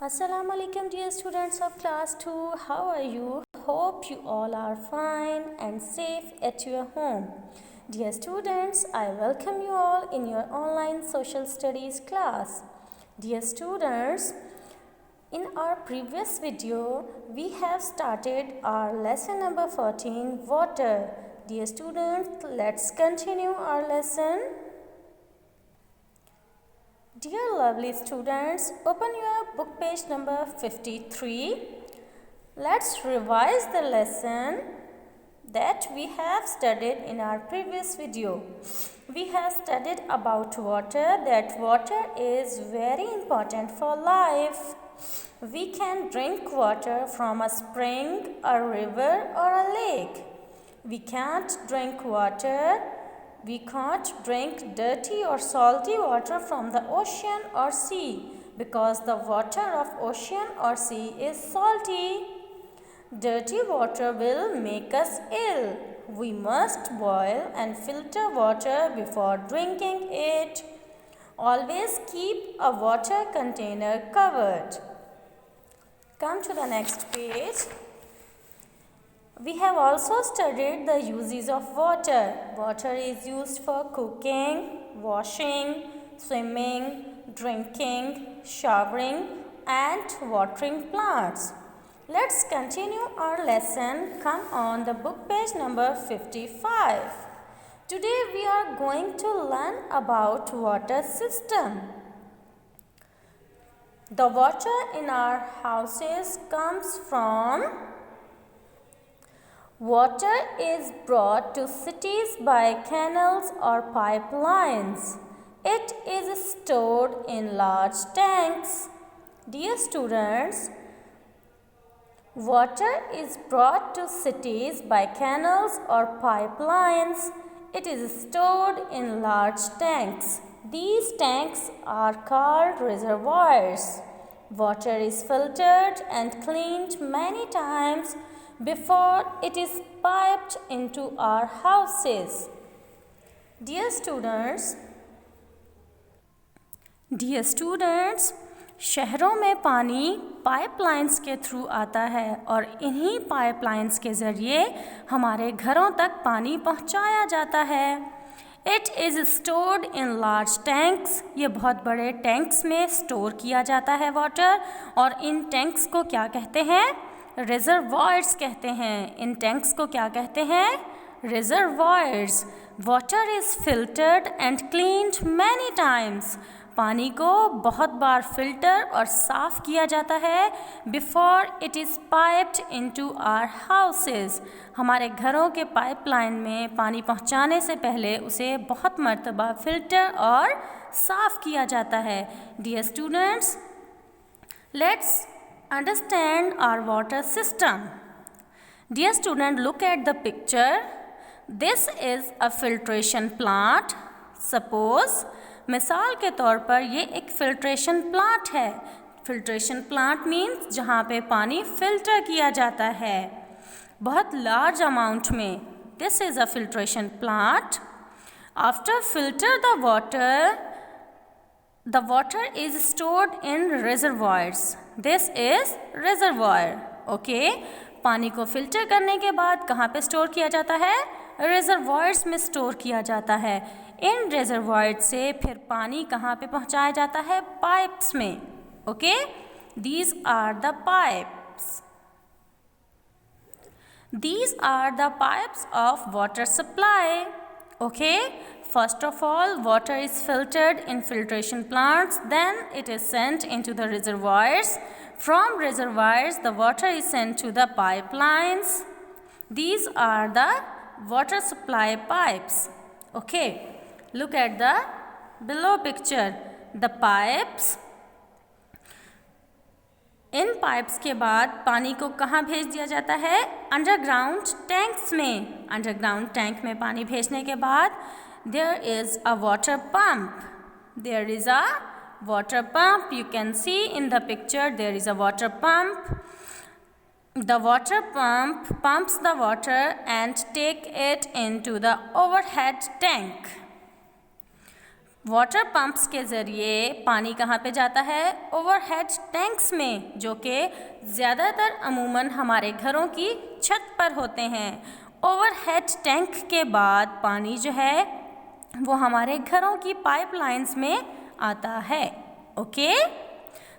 Assalamu alaikum dear students of class 2. How are you? Hope you all are fine and safe at your home. Dear students, I welcome you all in your online social studies class. Dear students, in our previous video, we have started our lesson number 14, water. Dear students, let's continue our lesson. Dear lovely students, open your book page number 53. Let's revise the lesson that we have studied in our previous video. We have studied about water, that water is very important for life. We can drink water from a spring, a river or a lake. We can't drink dirty or salty water from the ocean or sea because the water of ocean or sea is salty. Dirty water will make us ill. We must boil and filter water before drinking it. Always keep a water container covered. Come to the next page. We have also studied the uses of water. Water is used for cooking, washing, swimming, drinking, showering and watering plants. Let's continue our lesson. Come on the book page number 55. Today we are going to learn about water system. The water in our houses comes from water is brought to cities by canals or pipelines. It is stored in large tanks. Dear students, water is brought to cities by canals or pipelines. It is stored in large tanks. These tanks are called reservoirs. Water is filtered and cleaned many times before it is piped into our houses. Dear students, शहरों में पानी pipelines के through आता है और इन्हीं pipelines के ज़रिए हमारे घरों तक पानी पहुंचाया जाता है. It is stored in large tanks. ये बहुत बड़े टैंक्स में स्टोर किया जाता है वाटर. और इन टैंक्स को क्या कहते हैं? रिजर्वॉयर्स कहते हैं. इन टैंक्स को क्या कहते हैं? Reservoirs. Water is filtered and cleaned many times. पानी को बहुत बार फिल्टर और साफ़ किया जाता है before it is piped into our houses. हमारे घरों के पाइपलाइन में पानी पहुंचाने से पहले उसे बहुत मर्तबा फिल्टर और साफ़ किया जाता है. Dear students, let's understand our water system. Dear student, look at the picture. This is a filtration plant. Suppose मिसाल के तौर पर ये एक फिल्ट्रेशन प्लांट है. फिल्ट्रेशन प्लांट मीन्स जहाँ पे पानी फिल्टर किया जाता है बहुत लार्ज अमाउंट में. This is a filtration plant. After filter the water is stored in reservoirs. This is reservoir. Okay. पानी को फिल्टर करने के बाद कहाँ पे स्टोर किया जाता है? रिजर्वॉयर्स में स्टोर किया जाता है. इन रिजर्वॉयर से फिर पानी कहाँ पे पहुँचाया जाता है? पाइप्स में. Okay. These are the pipes. These are the pipes of water supply. Okay. First of all, water is filtered in filtration plants. Then it is sent into the reservoirs. From reservoirs, the water is sent to the pipelines. These are the water supply pipes. Okay. Look at the below picture. The pipes. In pipes के बाद पानी को कहाँ भेज दिया जाता है? Underground tanks में. अंडरग्राउंड टैंक में पानी भेजने के बाद there is a water pump. There is a water pump. You can see in the picture there is a water pump. The water pump pumps the water and take it into the overhead tank. Water pumps के ज़रिए पानी कहाँ पे जाता है? Overhead tanks में, जो कि ज़्यादातर अमूमन हमारे घरों की छत पर होते हैं। ओवरहेड टैंक के बाद पानी जो है वो हमारे घरों की पाइपलाइंस में आता है। ओके,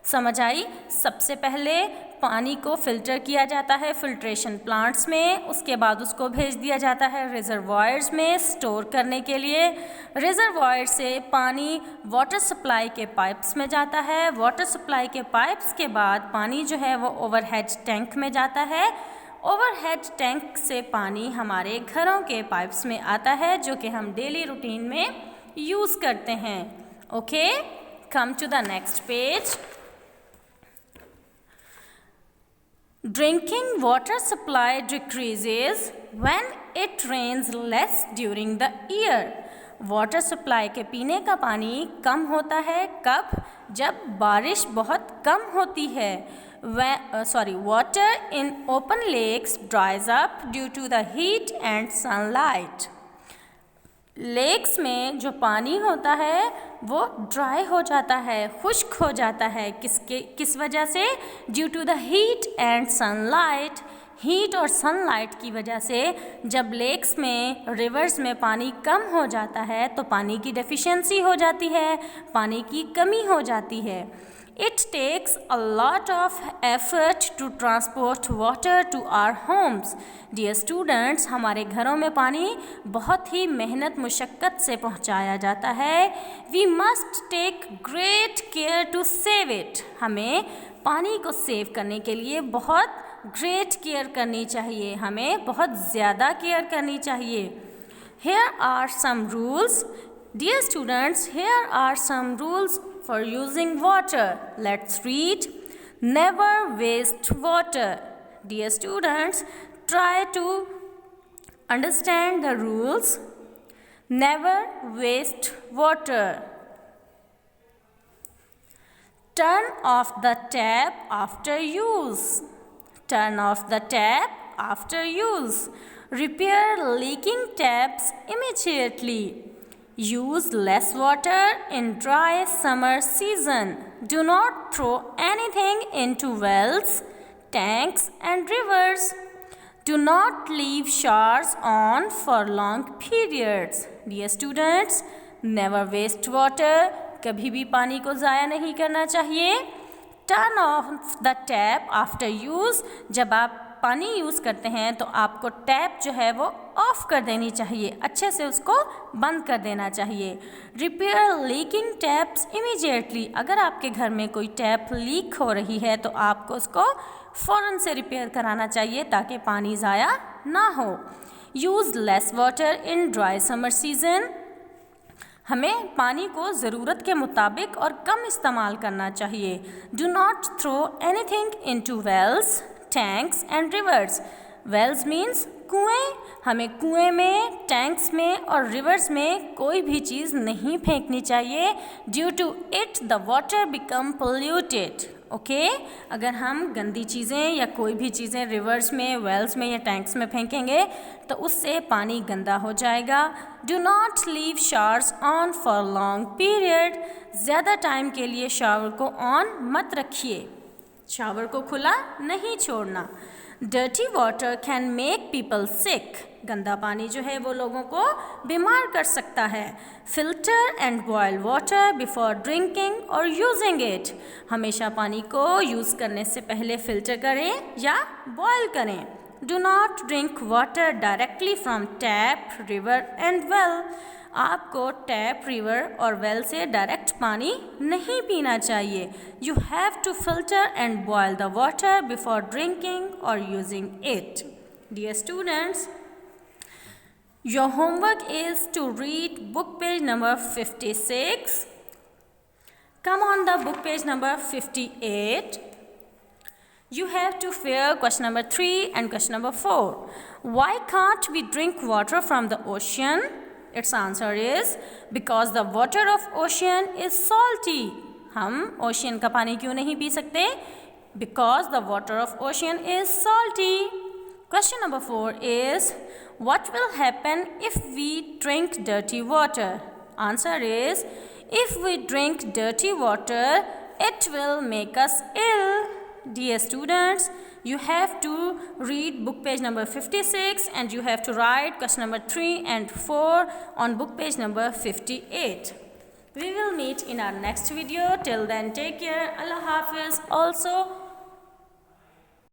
समझ आई? सबसे पहले पानी को फ़िल्टर किया जाता है फिल्ट्रेशन प्लांट्स में, उसके बाद उसको भेज दिया जाता है रिजर्वॉयर्स में स्टोर करने के लिए। रिजर्वॉयर से पानी वाटर सप्लाई के पाइप्स में जाता है। वाटर सप्लाई के पाइप्स के बाद पानी जो है वो ओवरहेड टैंक में जाता है। ओवरहेड टैंक से पानी हमारे घरों के पाइप्स में आता है, जो कि हम डेली रूटीन में यूज़ करते हैं। Okay, come to the next page. Drinking water supply decreases when it rains less during the year. Water supply के पीने का पानी कम होता है कब? जब बारिश बहुत कम होती है। Water in open lakes dries up due to the heat and sunlight. Lakes में जो पानी होता है वो ड्राई हो जाता है, खुश्क हो जाता है। किस वजह से? Due to the heat and sunlight. Heat और सनलाइट की वजह से जब लेक्स में, रिवर्स में पानी कम हो जाता है तो पानी की डेफिशिएंसी हो जाती है, पानी की कमी हो जाती है। It takes a lot of effort to transport water to our homes. Dear students, हमारे घरों में पानी बहुत ही मेहनत मुशक्क़त से पहुंचाया जाता है। We must take great care to save it. हमें पानी को सेव करने के लिए बहुत ग्रेट केयर करनी चाहिए, हमें बहुत ज़्यादा केयर करनी चाहिए। Here are some rules. Dear students, here are some rules for using water. Let's read. Never waste water. Dear students, try to understand the rules. Never waste water. Turn off the tap after use. Turn off the tap after use. Repair leaking taps immediately. Use less water in dry summer season. Do not throw anything into wells, tanks and rivers. Do not leave showers on for long periods. Dear students, never waste water. कभी भी पानी को ज़ाया नहीं करना चाहिए। Turn off the tap after use. जब आप पानी यूज़ करते हैं तो आपको टैप जो है वो ऑफ़ कर देनी चाहिए, अच्छे से उसको बंद कर देना चाहिए। Repair leaking taps immediately. अगर आपके घर में कोई टैप लीक हो रही है तो आपको उसको फ़ौरन से रिपेयर कराना चाहिए ताकि पानी ज़ाया ना हो। Use less water in dry summer season. हमें पानी को ज़रूरत के मुताबिक और कम इस्तेमाल करना चाहिए। Do not throw anything into wells, tanks and rivers. Wells means कुएं। हमें कुएं में, टैंक्स में और रिवर्स में कोई भी चीज़ नहीं फेंकनी चाहिए। Due to it the water become polluted. Okay, अगर हम गंदी चीज़ें या कोई भी चीज़ें रिवर्स में, वेल्स में या टैंक्स में फेंकेंगे तो उससे पानी गंदा हो जाएगा। Do not leave showers on for long period. ज़्यादा टाइम के लिए शावर को ऑन मत रखिए, शावर को खुला नहीं छोड़ना। Dirty water can make people sick. गंदा पानी जो है वो लोगों को बीमार कर सकता है। Filter and boil water before drinking और यूजिंग इट। हमेशा पानी को यूज़ करने से पहले फ़िल्टर करें या बॉयल करें। Do not drink water directly from tap, river and well. आपको टैप, रिवर और वेल से डायरेक्ट पानी नहीं पीना चाहिए। You have to filter and boil the water before drinking और using it. Dear students, your homework is to read book page number 56. Come on the book page number 58. You have to fill question number 3 and question number 4. Why can't we drink water from the ocean? Its answer is because the water of ocean is salty. हम ocean का पानी क्यों नहीं P सकते? Because the water of ocean is salty. Question number 4 is, what will happen if we drink dirty water? Answer is, If we drink dirty water, it will make us ill. Dear students, you have to read book page number 56 and you have to write question number 3 and 4 on book page number 58. We will meet in our next video. Till then, take care. Allah Hafiz. Also,